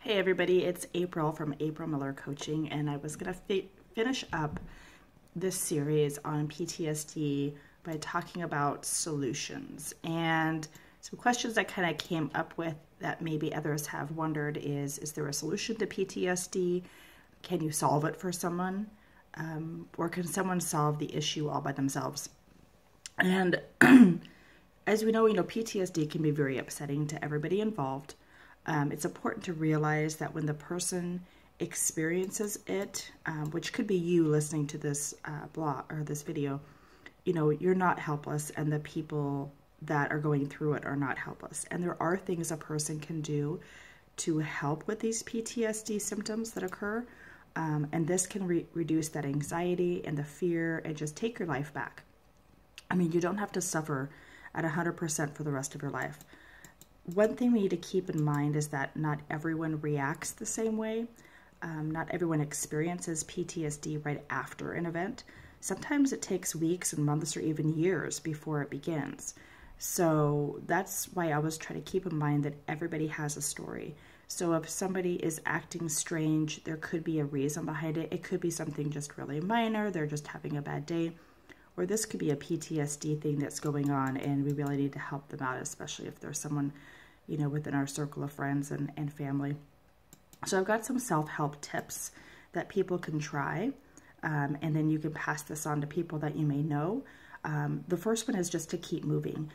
Hey everybody, it's April from April Miller Coaching, and I was going to finish up this series on PTSD by talking about solutions. And some questions I kind of came up with that maybe others have wondered is there a solution to PTSD? Can you solve it for someone? Or can someone solve the issue all by themselves? And as we know, PTSD can be very upsetting to everybody involved. It's important to realize that when the person experiences it, which could be you listening to this blog or this video, you're not helpless, and the people that are going through it are not helpless. And there are things a person can do to help with these PTSD symptoms that occur. And this can reduce that anxiety and the fear and just take your life back. I mean, you don't have to suffer at 100% for the rest of your life. One thing we need to keep in mind is that not everyone reacts the same way. Not everyone experiences PTSD right after an event. Sometimes it takes weeks and months or even years before it begins. So that's why I always try to keep in mind that everybody has a story. So if somebody is acting strange, there could be a reason behind it. It could be something just really minor. They're just having a bad day. Or this could be a PTSD thing that's going on, and we really need to help them out, especially if there's someone, within our circle of friends and family. So I've got some self-help tips that people can try, and then you can pass this on to people that you may know. The first one is just to keep moving.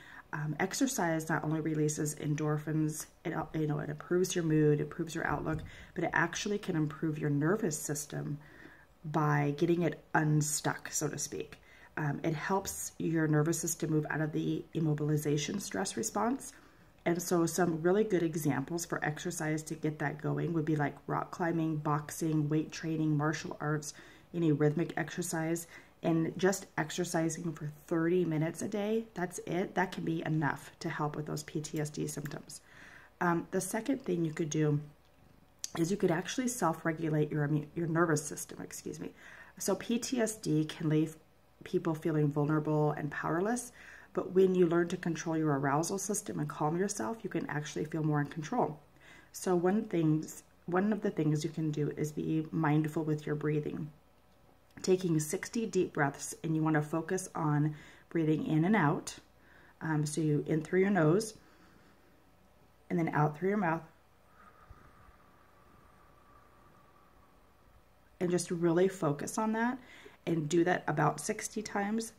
Exercise not only releases endorphins, it improves your mood, it improves your outlook, but it actually can improve your nervous system by getting it unstuck, so to speak. It helps your nervous system move out of the immobilization stress response. And so some really good examples for exercise to get that going would be like rock climbing, boxing, weight training, martial arts, any rhythmic exercise, and just exercising for 30 minutes a day. That's it. That can be enough to help with those PTSD symptoms. The second thing you could do is you could actually self-regulate your nervous system, So PTSD can leave people feeling vulnerable and powerless. But when you learn to control your arousal system and calm yourself, you can actually feel more in control. So one of the things you can do is be mindful with your breathing. Taking 60 deep breaths, and you want to focus on breathing in and out. So you in through your nose, and then out through your mouth. And just really focus on that, and do that about 60 times.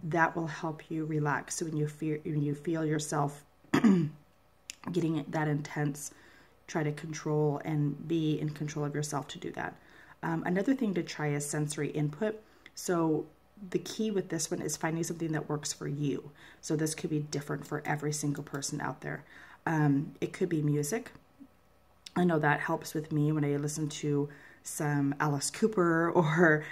That will help you relax. So when you feel yourself getting that intense, try to control and be in control of yourself to do that. Another thing to try is sensory input. So the key with this one is finding something that works for you. So this could be different for every single person out there. It could be music. I know that helps with me when I listen to some Alice Cooper or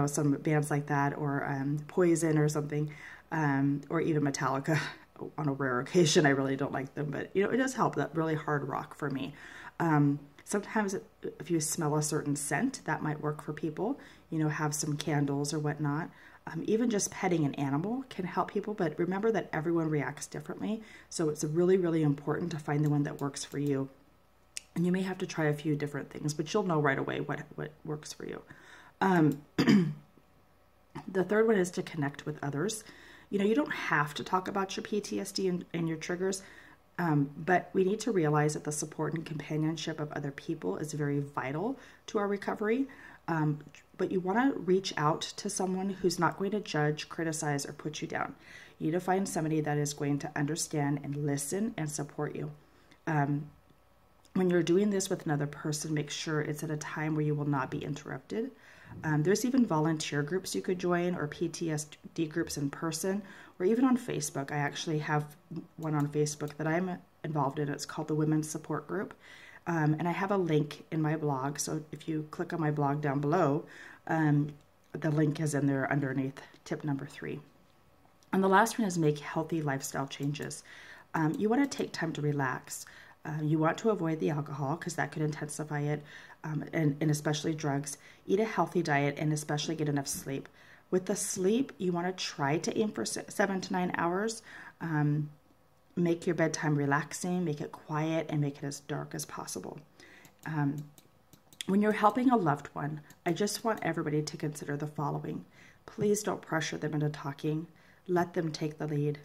some bands like that, or Poison or something, or even Metallica. On a rare occasion, I really don't like them, but it does help. That really hard rock for me. Sometimes if you smell a certain scent, that might work for people. Have some candles or whatnot. Even just petting an animal can help people, but remember that everyone reacts differently. So it's really, really important to find the one that works for you. And you may have to try a few different things, but you'll know right away what works for you. The third one is to connect with others. You don't have to talk about your PTSD and your triggers, but we need to realize that the support and companionship of other people is very vital to our recovery. But you want to reach out to someone who's not going to judge, criticize, or put you down. You need to find somebody that is going to understand and listen and support you. When you're doing this with another person, make sure it's at a time where you will not be interrupted. There's even volunteer groups you could join, or PTSD groups in person, or even on Facebook. I actually have one on Facebook that I'm involved in. It's called the Women's Support Group. And I have a link in my blog. So if you click on my blog down below, the link is in there underneath tip number 3. And the last one is make healthy lifestyle changes. You want to take time to relax. You want to avoid the alcohol because that could intensify it, and especially drugs. Eat a healthy diet and especially get enough sleep. With the sleep, you want to try to aim for 7 to 9 hours. Make your bedtime relaxing, make it quiet, and make it as dark as possible. When you're helping a loved one, I just want everybody to consider the following. Please don't pressure them into talking. Let them take the lead.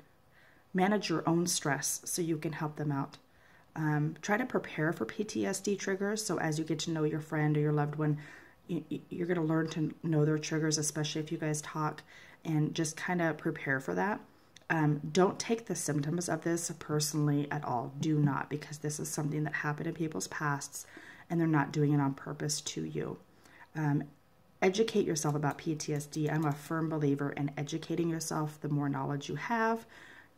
Manage your own stress so you can help them out. Try to prepare for PTSD triggers. So as you get to know your friend or your loved one, you're going to learn to know their triggers, especially if you guys talk, and just kind of prepare for that. Don't take the symptoms of this personally at all. Do not, because this is something that happened in people's pasts and they're not doing it on purpose to you. Educate yourself about PTSD. I'm a firm believer in educating yourself. The more knowledge you have,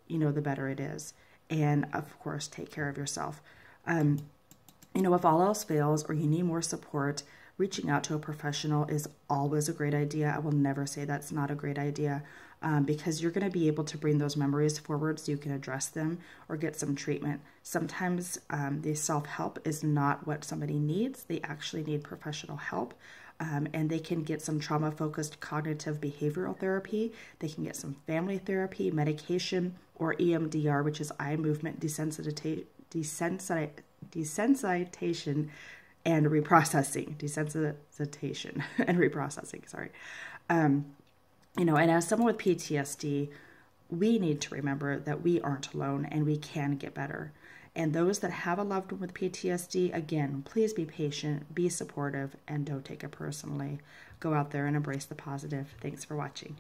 the better it is. And of course, take care of yourself. If all else fails or you need more support, reaching out to a professional is always a great idea. I will never say that's not a great idea, because you're going to be able to bring those memories forward so you can address them or get some treatment. Sometimes the self-help is not what somebody needs. They actually need professional help. And they can get some trauma-focused cognitive behavioral therapy. They can get some family therapy, medication, or EMDR, which is eye movement desensitization and reprocessing. Desensitization and reprocessing, sorry. And as someone with PTSD, we need to remember that we aren't alone and we can get better. And those that have a loved one with PTSD, again, please be patient, be supportive, and don't take it personally. Go out there and embrace the positive. Thanks for watching.